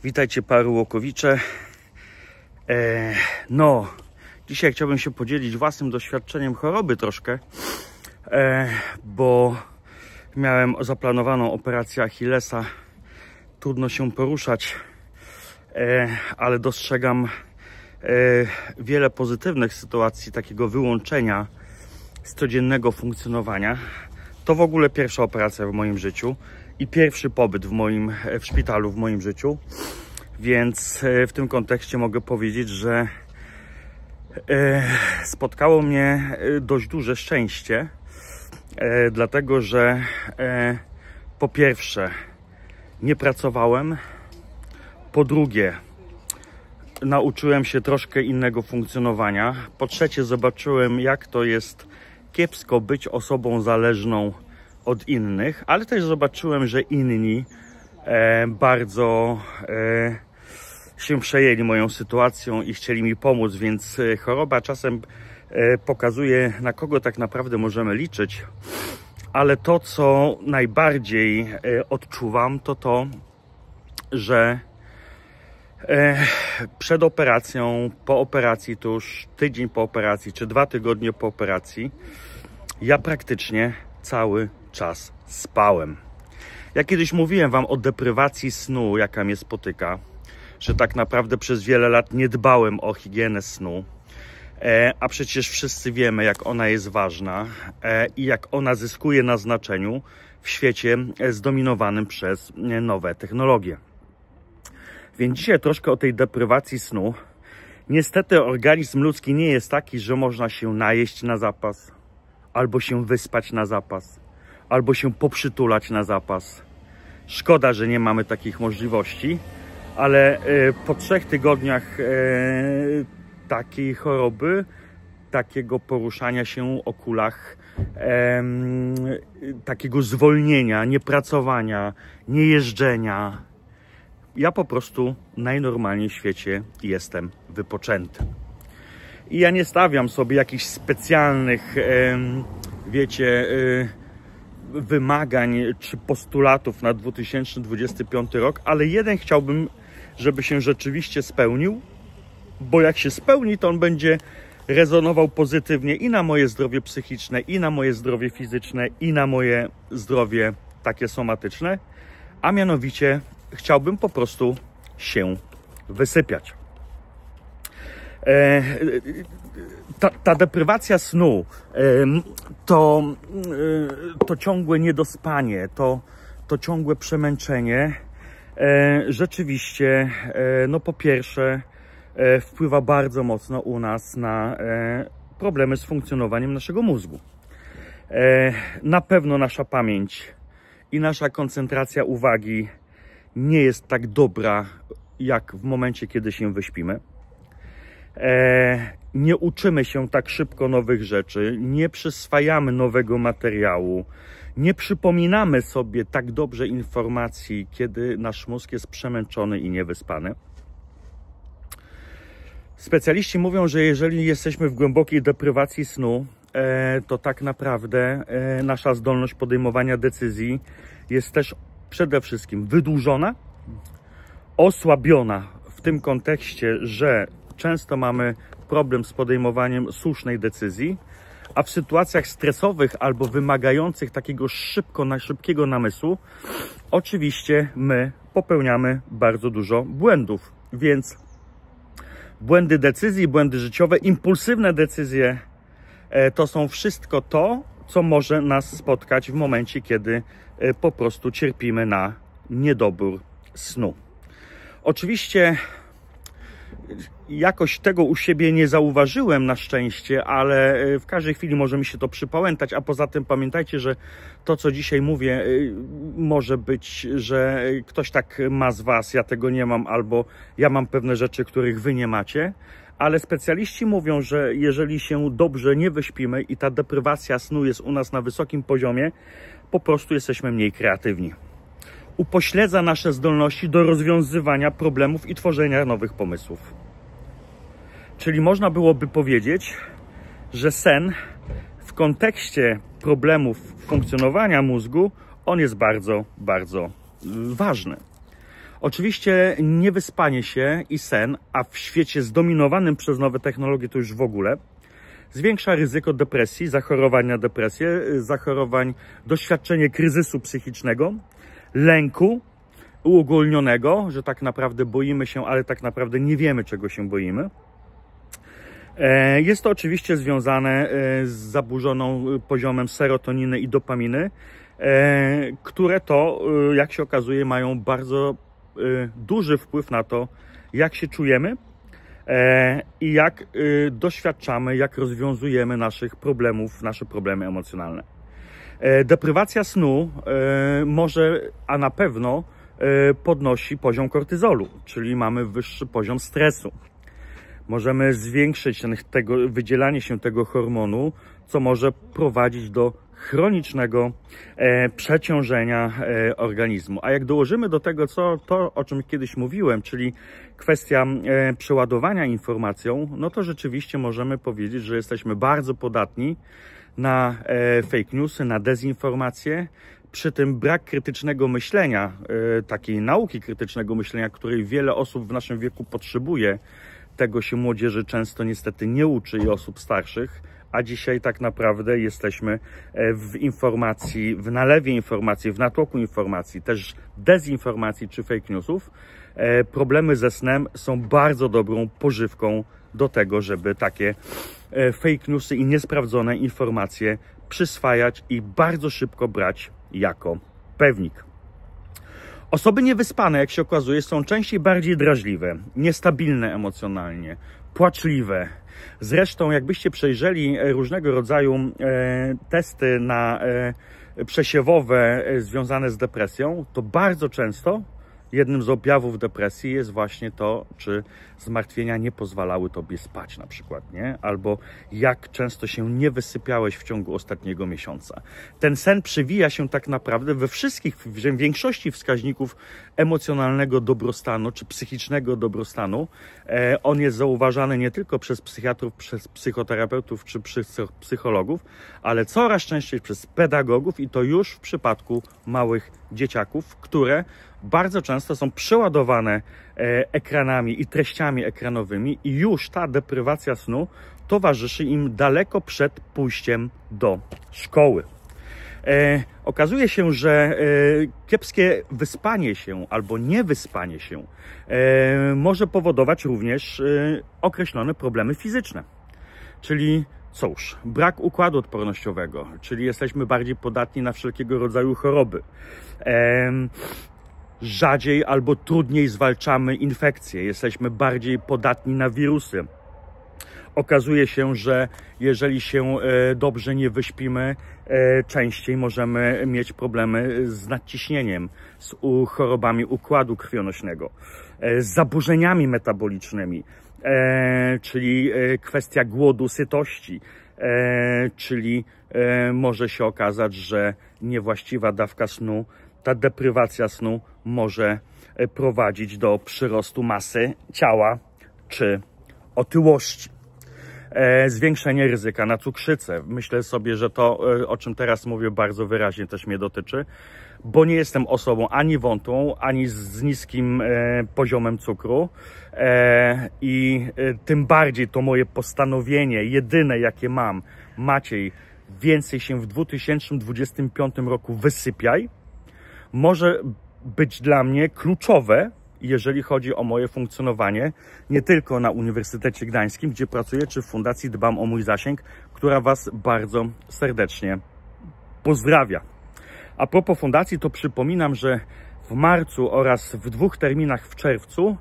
Witajcie Łokowicze. Dzisiaj chciałbym się podzielić własnym doświadczeniem choroby troszkę, bo miałem zaplanowaną operację Achillesa. Trudno się poruszać, ale dostrzegam wiele pozytywnych sytuacji takiego wyłączenia z codziennego funkcjonowania. To w ogóle pierwsza operacja w moim życiu i pierwszy pobyt w szpitalu w moim życiu, więc w tym kontekście mogę powiedzieć, że spotkało mnie dość duże szczęście, dlatego że po pierwsze nie pracowałem, po drugie nauczyłem się troszkę innego funkcjonowania, po trzecie zobaczyłem, jak to jest kiepsko być osobą zależną od innych, ale też zobaczyłem, że inni bardzo się przejęli moją sytuacją i chcieli mi pomóc, więc choroba czasem pokazuje, na kogo tak naprawdę możemy liczyć, ale to, co najbardziej odczuwam, to, że przed operacją, po operacji, tuż tydzień po operacji, czy 2 tygodnie po operacji, ja praktycznie cały czas spałem. Ja kiedyś mówiłem wam o deprywacji snu, jaka mnie spotyka, że tak naprawdę przez wiele lat nie dbałem o higienę snu, a przecież wszyscy wiemy, jak ona jest ważna i jak ona zyskuje na znaczeniu w świecie zdominowanym przez nowe technologie. Więc dzisiaj troszkę o tej deprywacji snu. Niestety organizm ludzki nie jest taki, że można się najeść na zapas, albo się wyspać na zapas, albo się poprzytulać na zapas. Szkoda, że nie mamy takich możliwości, ale po 3 tygodniach takiej choroby, takiego poruszania się o kulach, takiego zwolnienia, niepracowania, niejeżdżenia, ja po prostu najnormalniej w świecie jestem wypoczęty. I ja nie stawiam sobie jakichś specjalnych, wiecie, wymagań czy postulatów na 2025 rok, ale jeden chciałbym, żeby się rzeczywiście spełnił, bo jak się spełni, to on będzie rezonował pozytywnie i na moje zdrowie psychiczne, i na moje zdrowie fizyczne, i na moje zdrowie takie somatyczne, a mianowicie chciałbym po prostu się wysypiać. Ta deprywacja snu, to ciągłe niedospanie, to ciągłe przemęczenie rzeczywiście, no po pierwsze wpływa bardzo mocno u nas na problemy z funkcjonowaniem naszego mózgu. Na pewno nasza pamięć i nasza koncentracja uwagi nie jest tak dobra, jak w momencie, kiedy się wyśpimy. Nie uczymy się tak szybko nowych rzeczy, nie przyswajamy nowego materiału, nie przypominamy sobie tak dobrze informacji, kiedy nasz mózg jest przemęczony i niewyspany. Specjaliści mówią, że jeżeli jesteśmy w głębokiej deprywacji snu, to tak naprawdę nasza zdolność podejmowania decyzji jest też przede wszystkim wydłużona, osłabiona w tym kontekście, że często mamy problem z podejmowaniem słusznej decyzji, a w sytuacjach stresowych albo wymagających takiego szybkiego namysłu, oczywiście my popełniamy bardzo dużo błędów. Więc błędy decyzji, błędy życiowe, impulsywne decyzje to są wszystko to, co może nas spotkać w momencie, kiedy po prostu cierpimy na niedobór snu. Oczywiście jakoś tego u siebie nie zauważyłem na szczęście, ale w każdej chwili może mi się to przypamiętać, a poza tym pamiętajcie, że to, co dzisiaj mówię, może być, że ktoś tak ma z was, ja tego nie mam, albo ja mam pewne rzeczy, których wy nie macie, ale specjaliści mówią, że jeżeli się dobrze nie wyśpimy i ta deprywacja snu jest u nas na wysokim poziomie, po prostu jesteśmy mniej kreatywni. Upośledza nasze zdolności do rozwiązywania problemów i tworzenia nowych pomysłów. Czyli można byłoby powiedzieć, że sen w kontekście problemów funkcjonowania mózgu, on jest bardzo, bardzo ważny. Oczywiście niewyspanie się i sen, a w świecie zdominowanym przez nowe technologie to już w ogóle, zwiększa ryzyko depresji, zachorowań na depresję, zachorowań, doświadczenie kryzysu psychicznego, lęku uogólnionego, że tak naprawdę boimy się, ale tak naprawdę nie wiemy, czego się boimy. Jest to oczywiście związane z zaburzoną poziomem serotoniny i dopaminy, które to, jak się okazuje, mają bardzo duży wpływ na to, jak się czujemy i jak doświadczamy, jak rozwiązujemy naszych problemów, nasze problemy emocjonalne. Deprywacja snu może, a na pewno podnosi poziom kortyzolu, czyli mamy wyższy poziom stresu. Możemy zwiększyć wydzielanie się tego hormonu, co może prowadzić do chronicznego przeciążenia organizmu. A jak dołożymy do tego to, o czym kiedyś mówiłem, czyli kwestia przeładowania informacją, no to rzeczywiście możemy powiedzieć, że jesteśmy bardzo podatni na fake newsy, na dezinformację. Przy tym brak krytycznego myślenia, takiej nauki krytycznego myślenia, której wiele osób w naszym wieku potrzebuje, tego się młodzieży często niestety nie uczy i osób starszych, a dzisiaj tak naprawdę jesteśmy w informacji, w nalewie informacji, w natłoku informacji, też dezinformacji czy fake newsów. Problemy ze snem są bardzo dobrą pożywką do tego, żeby takie fake newsy i niesprawdzone informacje przyswajać i bardzo szybko brać jako pewnik. Osoby niewyspane, jak się okazuje, są częściej bardziej drażliwe, niestabilne emocjonalnie, płaczliwe. Zresztą, jakbyście przejrzeli różnego rodzaju testy przesiewowe związane z depresją, to bardzo często jednym z objawów depresji jest właśnie to, czy zmartwienia nie pozwalały tobie spać na przykład, nie? Albo jak często się nie wysypiałeś w ciągu ostatniego miesiąca. Ten sen przewija się tak naprawdę w większości wskaźników emocjonalnego dobrostanu, czy psychicznego dobrostanu. On jest zauważany nie tylko przez psychiatrów, przez psychoterapeutów, czy psychologów, ale coraz częściej przez pedagogów i to już w przypadku małych dzieciaków, które bardzo często są przeładowane ekranami i treściami ekranowymi i już ta deprywacja snu towarzyszy im daleko przed pójściem do szkoły. Okazuje się, że kiepskie wyspanie się albo niewyspanie się może powodować również określone problemy fizyczne. Czyli cóż, brak układu odpornościowego, czyli jesteśmy bardziej podatni na wszelkiego rodzaju choroby. Rzadziej albo trudniej zwalczamy infekcje, jesteśmy bardziej podatni na wirusy. Okazuje się, że jeżeli się dobrze nie wyśpimy, częściej możemy mieć problemy z nadciśnieniem, z chorobami układu krwionośnego, z zaburzeniami metabolicznymi, czyli kwestia głodu, sytości, czyli może się okazać, że niewłaściwa dawka snu, ta deprywacja snu może prowadzić do przyrostu masy ciała czy otyłości. Zwiększenie ryzyka na cukrzycę. Myślę sobie, że to, o czym teraz mówię, bardzo wyraźnie też mnie dotyczy, bo nie jestem osobą ani wątłą, ani z niskim poziomem cukru i tym bardziej to moje postanowienie, jedyne jakie mam, Maciej, więcej się w 2025 roku wysypiaj, może być dla mnie kluczowe, jeżeli chodzi o moje funkcjonowanie, nie tylko na Uniwersytecie Gdańskim, gdzie pracuję, czy w Fundacji Dbam o Mój Zasięg, która Was bardzo serdecznie pozdrawia. A propos fundacji, to przypominam, że w marcu oraz w 2 terminach w czerwcu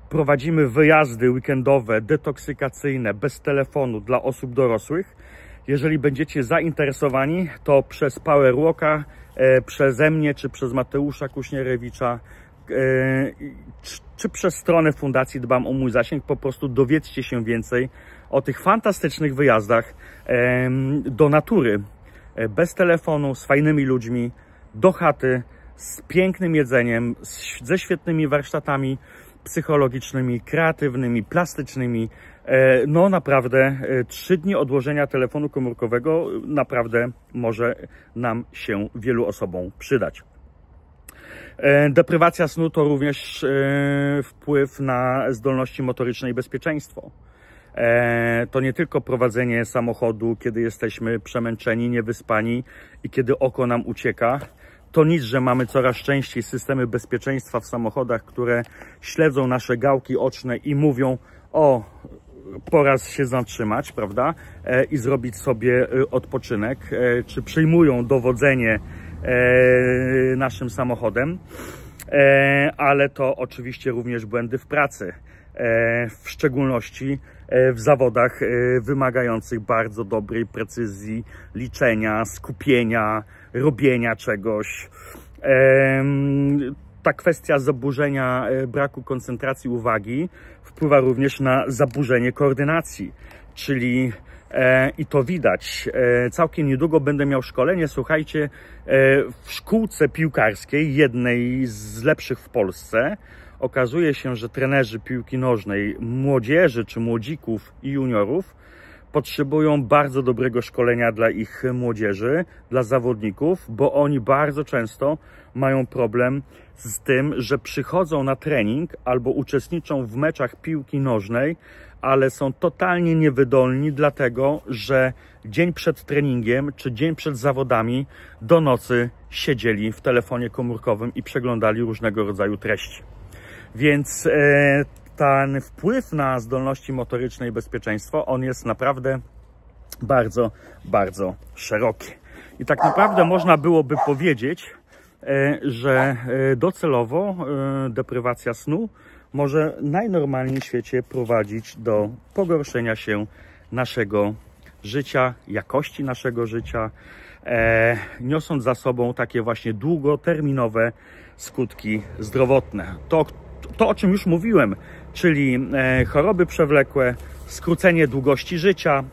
prowadzimy wyjazdy weekendowe, detoksykacyjne, bez telefonu dla osób dorosłych. Jeżeli będziecie zainteresowani, to przez Power Walka, przeze mnie, czy przez Mateusza Kuśnierewicza, czy przez stronę Fundacji Dbam o Mój Zasięg, po prostu dowiedzcie się więcej o tych fantastycznych wyjazdach do natury, bez telefonu, z fajnymi ludźmi, do chaty, z pięknym jedzeniem, ze świetnymi warsztatami psychologicznymi, kreatywnymi, plastycznymi. No naprawdę 3 dni odłożenia telefonu komórkowego naprawdę może nam się wielu osobom przydać. Deprywacja snu to również wpływ na zdolności motoryczne i bezpieczeństwo. To nie tylko prowadzenie samochodu, kiedy jesteśmy przemęczeni, niewyspani i kiedy oko nam ucieka. To nic, że mamy coraz częściej systemy bezpieczeństwa w samochodach, które śledzą nasze gałki oczne i mówią: o, pora się zatrzymać, prawda? I zrobić sobie odpoczynek, czy przyjmują dowodzenie naszym samochodem, ale to oczywiście również błędy w pracy, w szczególności w zawodach wymagających bardzo dobrej precyzji, liczenia, skupienia, robienia czegoś. Ta kwestia zaburzenia braku koncentracji uwagi wpływa również na zaburzenie koordynacji, czyli i to widać. Całkiem niedługo będę miał szkolenie, słuchajcie, w szkółce piłkarskiej, jednej z lepszych w Polsce. Okazuje się, że trenerzy piłki nożnej, młodzieży czy młodzików i juniorów potrzebują bardzo dobrego szkolenia dla ich młodzieży, dla zawodników, bo oni bardzo często mają problem z tym, że przychodzą na trening albo uczestniczą w meczach piłki nożnej, ale są totalnie niewydolni, dlatego że dzień przed treningiem czy dzień przed zawodami do nocy siedzieli w telefonie komórkowym i przeglądali różnego rodzaju treści. Więc ten wpływ na zdolności motoryczne i bezpieczeństwo, on jest naprawdę bardzo, bardzo szeroki. I tak naprawdę można byłoby powiedzieć, że docelowo deprywacja snu może najnormalniej w świecie prowadzić do pogorszenia się naszego życia, jakości naszego życia, niosąc za sobą takie właśnie długoterminowe skutki zdrowotne. To, o czym już mówiłem, czyli choroby przewlekłe, skrócenie długości życia,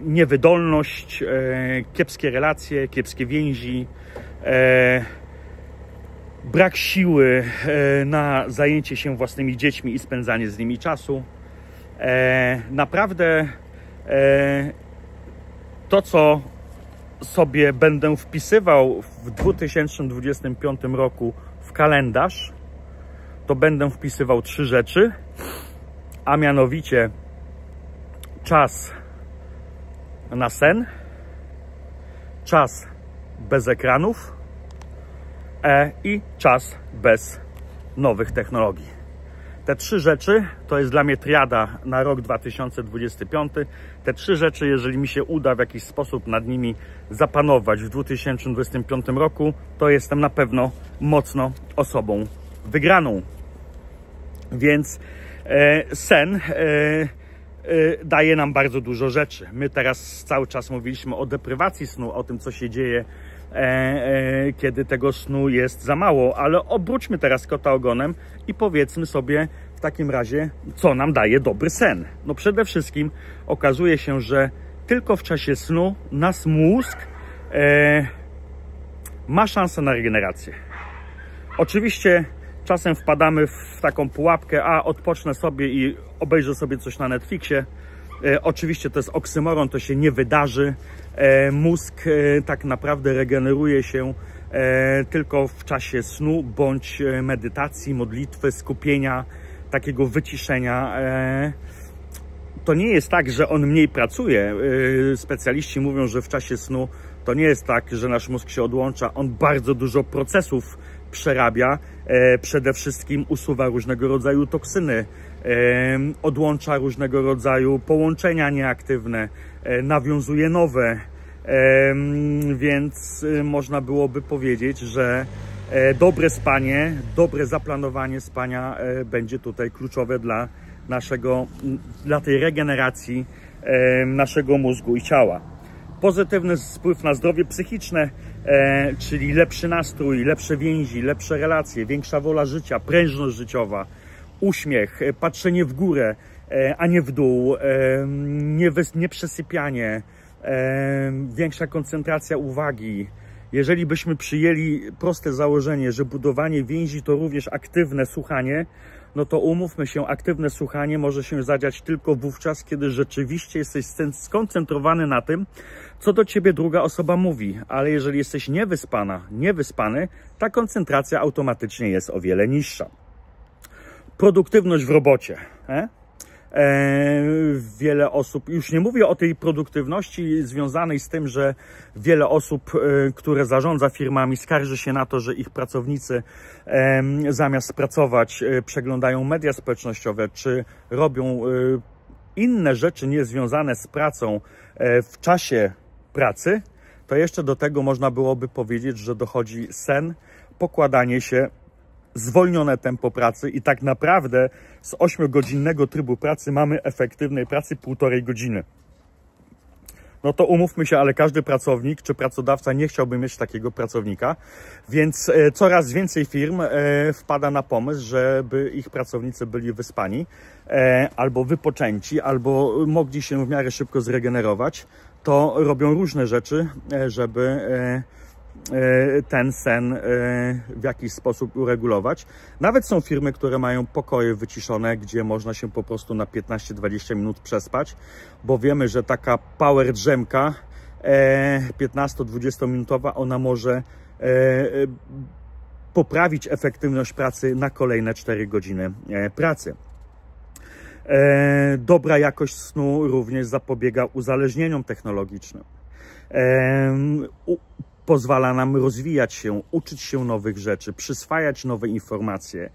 niewydolność, kiepskie relacje, kiepskie więzi, brak siły na zajęcie się własnymi dziećmi i spędzanie z nimi czasu. Naprawdę to, co sobie będę wpisywał w 2025 roku w kalendarz, to będę wpisywał 3 rzeczy, a mianowicie czas na sen, czas bez ekranów i czas bez nowych technologii. Te 3 rzeczy to jest dla mnie triada na rok 2025. Te 3 rzeczy, jeżeli mi się uda w jakiś sposób nad nimi zapanować w 2025 roku, to jestem na pewno mocno osobą wygraną. Więc sen daje nam bardzo dużo rzeczy. My teraz cały czas mówiliśmy o deprywacji snu, o tym, co się dzieje, kiedy tego snu jest za mało, ale obróćmy teraz kota ogonem i powiedzmy sobie w takim razie, co nam daje dobry sen. No przede wszystkim okazuje się, że tylko w czasie snu nasz mózg ma szansę na regenerację. Oczywiście czasem wpadamy w taką pułapkę, a odpocznę sobie i obejrzę sobie coś na Netflixie. Oczywiście to jest oksymoron, to się nie wydarzy. Mózg tak naprawdę regeneruje się tylko w czasie snu bądź medytacji, modlitwy, skupienia, takiego wyciszenia. To nie jest tak, że on mniej pracuje. Specjaliści mówią, że w czasie snu to nie jest tak, że nasz mózg się odłącza. On bardzo dużo procesów przerabia. Przede wszystkim usuwa różnego rodzaju toksyny, odłącza różnego rodzaju połączenia nieaktywne, nawiązuje nowe. Więc można byłoby powiedzieć, że dobre spanie, dobre zaplanowanie spania będzie tutaj kluczowe dla tej regeneracji naszego mózgu i ciała. Pozytywny wpływ na zdrowie psychiczne, czyli lepszy nastrój, lepsze więzi, lepsze relacje, większa wola życia, prężność życiowa, uśmiech, patrzenie w górę, a nie w dół, nieprzesypianie, większa koncentracja uwagi. Jeżeli byśmy przyjęli proste założenie, że budowanie więzi to również aktywne słuchanie, no to umówmy się, aktywne słuchanie może się zadziać tylko wówczas, kiedy rzeczywiście jesteś skoncentrowany na tym, co do ciebie druga osoba mówi. Ale jeżeli jesteś niewyspany, ta koncentracja automatycznie jest o wiele niższa. Produktywność w robocie. Wiele osób, już nie mówię o tej produktywności związanej z tym, że wiele osób, które zarządza firmami, skarży się na to, że ich pracownicy zamiast pracować przeglądają media społecznościowe, czy robią inne rzeczy niezwiązane z pracą w czasie pracy, to jeszcze do tego można byłoby powiedzieć, że dochodzi sen, pokładanie się, zwolnione tempo pracy i tak naprawdę z 8-godzinnego trybu pracy mamy efektywnej pracy 1,5 godziny. No to umówmy się, ale każdy pracownik czy pracodawca nie chciałby mieć takiego pracownika, więc coraz więcej firm wpada na pomysł, żeby ich pracownicy byli wyspani, albo wypoczęci, albo mogli się w miarę szybko zregenerować. To robią różne rzeczy, żeby ten sen w jakiś sposób uregulować. Nawet są firmy, które mają pokoje wyciszone, gdzie można się po prostu na 15-20 minut przespać, bo wiemy, że taka power drzemka 15-20 minutowa, ona może poprawić efektywność pracy na kolejne 4 godziny pracy. Dobra jakość snu również zapobiega uzależnieniom technologicznym. Pozwala nam rozwijać się, uczyć się nowych rzeczy, przyswajać nowe informacje.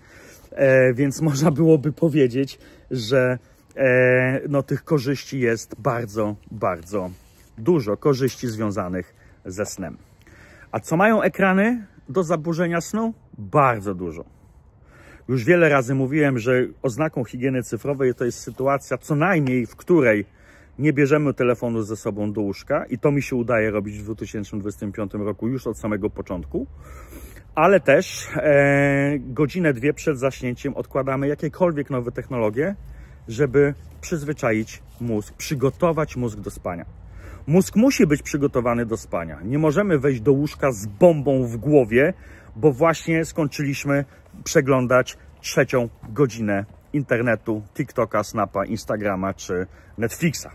Więc można byłoby powiedzieć, że no, tych korzyści jest bardzo, bardzo dużo. Korzyści związanych ze snem. A co mają ekrany do zaburzenia snu? Bardzo dużo. Już wiele razy mówiłem, że oznaką higieny cyfrowej to jest sytuacja co najmniej, w której nie bierzemy telefonu ze sobą do łóżka i to mi się udaje robić w 2025 roku już od samego początku, ale też godzinę, 2 przed zaśnięciem odkładamy jakiekolwiek nowe technologie, żeby przyzwyczaić mózg, przygotować mózg do spania. Mózg musi być przygotowany do spania. Nie możemy wejść do łóżka z bombą w głowie, bo właśnie skończyliśmy przeglądać 3. godzinę internetu, TikToka, Snapa, Instagrama czy Netflixa.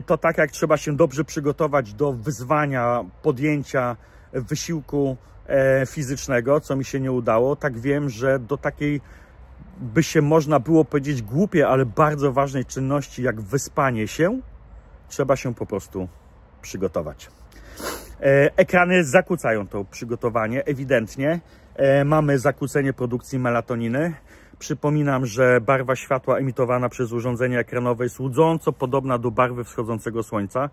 To tak jak trzeba się dobrze przygotować do wyzwania, podjęcia wysiłku fizycznego, co mi się nie udało, tak wiem, że do takiej, by się można było powiedzieć głupiej, ale bardzo ważnej czynności jak wyspanie się, trzeba się po prostu przygotować. Ekrany zakłócają to przygotowanie, ewidentnie. Mamy zakłócenie produkcji melatoniny. Przypominam, że barwa światła emitowana przez urządzenie ekranowe jest łudząco podobna do barwy wschodzącego słońca,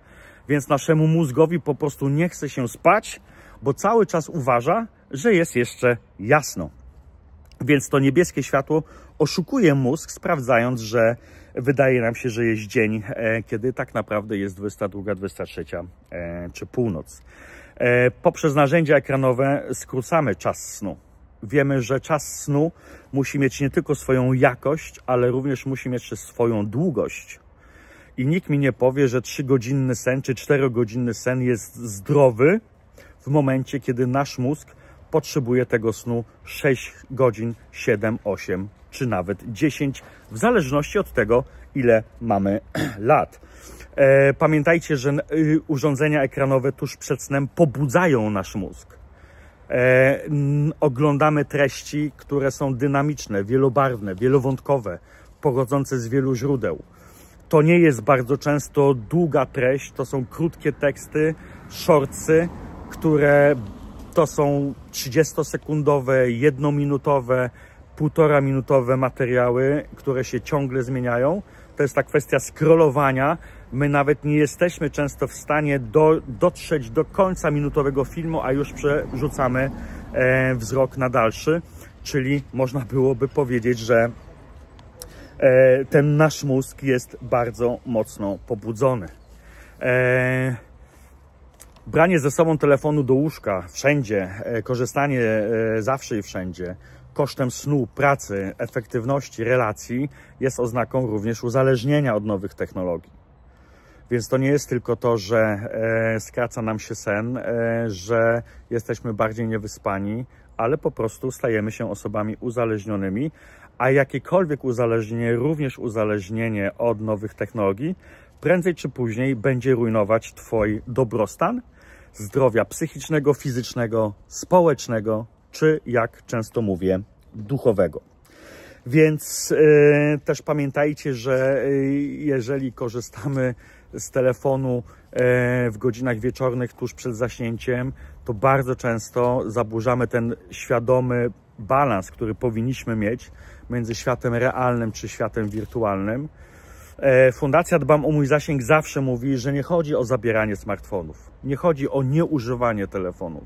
więc naszemu mózgowi po prostu nie chce się spać, bo cały czas uważa, że jest jeszcze jasno. Więc to niebieskie światło oszukuje mózg, sprawdzając, że wydaje nam się, że jest dzień, kiedy tak naprawdę jest 22, 23 czy północ. Poprzez narzędzia ekranowe skrócamy czas snu. Wiemy, że czas snu musi mieć nie tylko swoją jakość, ale również musi mieć swoją długość. I nikt mi nie powie, że 3-godzinny sen czy 4-godzinny sen jest zdrowy w momencie, kiedy nasz mózg potrzebuje tego snu 6 godzin, 7, 8 czy nawet 10, w zależności od tego, ile mamy lat. Pamiętajcie, że urządzenia ekranowe tuż przed snem pobudzają nasz mózg. Oglądamy treści, które są dynamiczne, wielobarwne, wielowątkowe, pochodzące z wielu źródeł. To nie jest bardzo często długa treść, to są krótkie teksty, shortsy, które to są 30-sekundowe, 1-minutowe, 1,5-minutowe materiały, które się ciągle zmieniają. To jest ta kwestia scrollowania. My nawet nie jesteśmy często w stanie dotrzeć do końca minutowego filmu, a już przerzucamy wzrok na dalszy. Czyli można byłoby powiedzieć, że ten nasz mózg jest bardzo mocno pobudzony. Branie ze sobą telefonu do łóżka wszędzie, korzystanie zawsze i wszędzie, kosztem snu, pracy, efektywności, relacji jest oznaką również uzależnienia od nowych technologii. Więc to nie jest tylko to, że skraca nam się sen, że jesteśmy bardziej niewyspani, ale po prostu stajemy się osobami uzależnionymi, a jakiekolwiek uzależnienie, również uzależnienie od nowych technologii, prędzej czy później będzie rujnować Twój dobrostan zdrowia psychicznego, fizycznego, społecznego, czy jak często mówię, duchowego. Więc też pamiętajcie, że jeżeli korzystamy z telefonu w godzinach wieczornych tuż przed zaśnięciem, to bardzo często zaburzamy ten świadomy balans, który powinniśmy mieć między światem realnym czy światem wirtualnym. Fundacja Dbam o mój zasięg zawsze mówi, że nie chodzi o zabieranie smartfonów, nie chodzi o nieużywanie telefonów,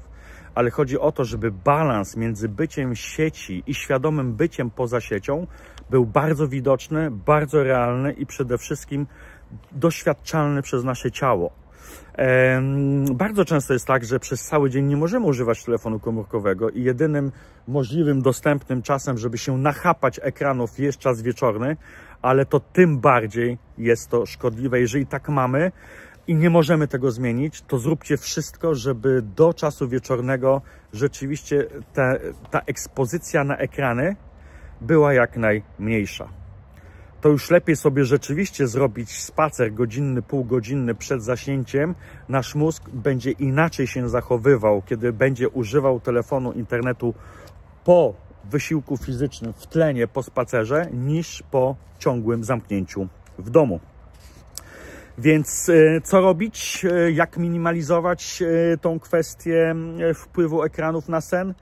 ale chodzi o to, żeby balans między byciem w sieci i świadomym byciem poza siecią był bardzo widoczny, bardzo realny i przede wszystkim doświadczalny przez nasze ciało. Bardzo często jest tak, że przez cały dzień nie możemy używać telefonu komórkowego i jedynym możliwym, dostępnym czasem, żeby się nachapać ekranów, jest czas wieczorny, ale to tym bardziej jest to szkodliwe. Jeżeli tak mamy i nie możemy tego zmienić, to zróbcie wszystko, żeby do czasu wieczornego rzeczywiście ta ekspozycja na ekrany była jak najmniejsza. To już lepiej sobie rzeczywiście zrobić spacer godzinny, półgodzinny przed zaśnięciem. Nasz mózg będzie inaczej się zachowywał, kiedy będzie używał telefonu, internetu po wysiłku fizycznym, w tlenie, po spacerze, niż po ciągłym zamknięciu w domu. Więc co robić? Jak minimalizować tą kwestię wpływu ekranów na sen?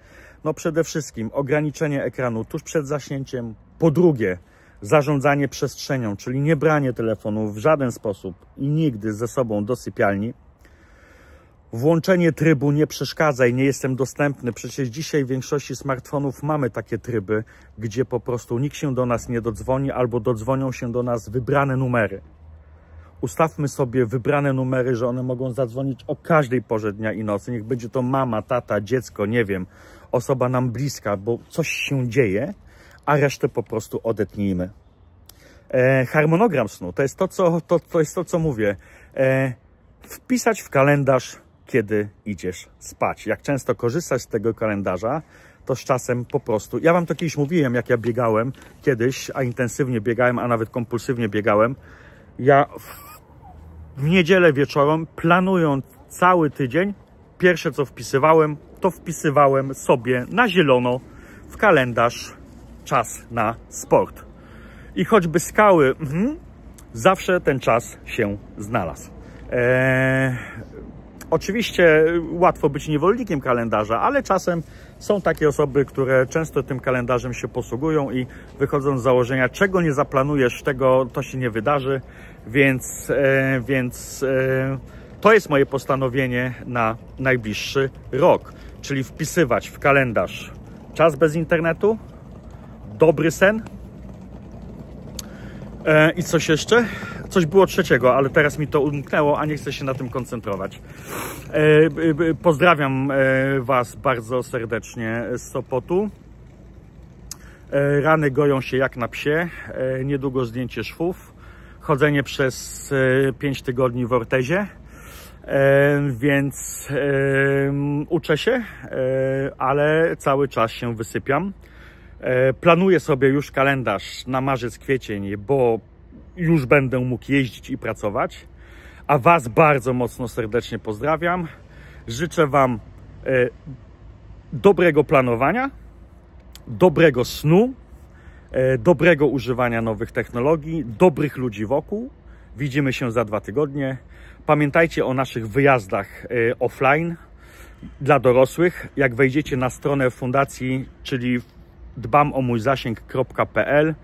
No przede wszystkim ograniczenie ekranu tuż przed zaśnięciem. Po drugie, zarządzanie przestrzenią, czyli nie branie telefonu w żaden sposób i nigdy ze sobą do sypialni. Włączenie trybu nie przeszkadzaj, nie jestem dostępny. Przecież dzisiaj w większości smartfonów mamy takie tryby, gdzie po prostu nikt się do nas nie dodzwoni albo dodzwonią się do nas wybrane numery. Ustawmy sobie wybrane numery, że one mogą zadzwonić o każdej porze dnia i nocy. Niech będzie to mama, tata, dziecko, nie wiem, osoba nam bliska, bo coś się dzieje, a resztę po prostu odetnijmy. Harmonogram snu, to jest to, co mówię. Wpisać w kalendarz, kiedy idziesz spać. Jak często korzystasz z tego kalendarza, to z czasem po prostu... Ja wam to kiedyś mówiłem, jak ja biegałem kiedyś, a intensywnie biegałem, a nawet kompulsywnie biegałem. Ja w niedzielę wieczorem, planując cały tydzień, pierwsze co wpisywałem, to wpisywałem sobie na zielono w kalendarz czas na sport. I choćby skały, zawsze ten czas się znalazł. Oczywiście łatwo być niewolnikiem kalendarza, ale czasem są takie osoby, które często tym kalendarzem się posługują i wychodzą z założenia, czego nie zaplanujesz, tego to się nie wydarzy, więc to jest moje postanowienie na najbliższy rok, czyli wpisywać w kalendarz czas bez internetu, dobry sen i coś jeszcze? Coś było trzeciego, ale teraz mi to umknęło, a nie chcę się na tym koncentrować. Pozdrawiam Was bardzo serdecznie z Sopotu. Rany goją się jak na psie. Niedługo zdjęcie szwów. Chodzenie przez 5 tygodni w ortezie. Więc uczę się, ale cały czas się wysypiam. Planuję sobie już kalendarz na marzec, kwiecień, bo już będę mógł jeździć i pracować. A Was bardzo mocno serdecznie pozdrawiam. Życzę Wam dobrego planowania, dobrego snu, dobrego używania nowych technologii, dobrych ludzi wokół. Widzimy się za 2 tygodnie. Pamiętajcie o naszych wyjazdach offline dla dorosłych. Jak wejdziecie na stronę fundacji, czyli dbamomójzasięg.pl,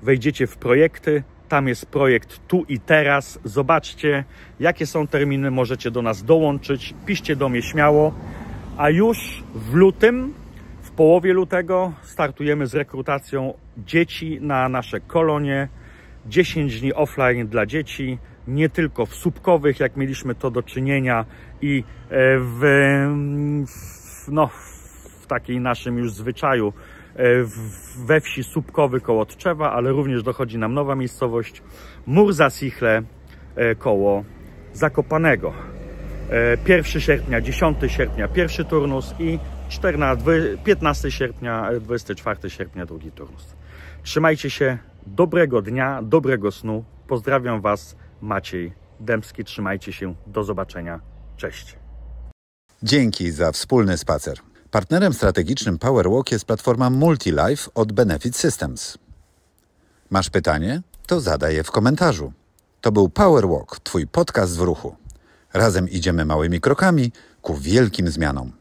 wejdziecie w projekty. Tam jest projekt tu i teraz. Zobaczcie, jakie są terminy, możecie do nas dołączyć. Piszcie do mnie śmiało. A już w lutym, w połowie lutego startujemy z rekrutacją dzieci na nasze kolonie. 10 dni offline dla dzieci, nie tylko w słupkowych, jak mieliśmy to do czynienia i w takiej naszym już zwyczaju we wsi Słupkowy koło Tczewa, ale również dochodzi nam nowa miejscowość Murza Sichle koło Zakopanego. 1 sierpnia, 10 sierpnia pierwszy turnus i 15 sierpnia, 24 sierpnia drugi turnus. Trzymajcie się, dobrego dnia, dobrego snu. Pozdrawiam Was, Maciej Dębski. Trzymajcie się, do zobaczenia. Cześć. Dzięki za wspólny spacer. Partnerem strategicznym PowerWalk jest platforma MultiLife od Benefit Systems. Masz pytanie? To zadaj je w komentarzu. To był PowerWalk, Twój podcast w ruchu. Razem idziemy małymi krokami ku wielkim zmianom.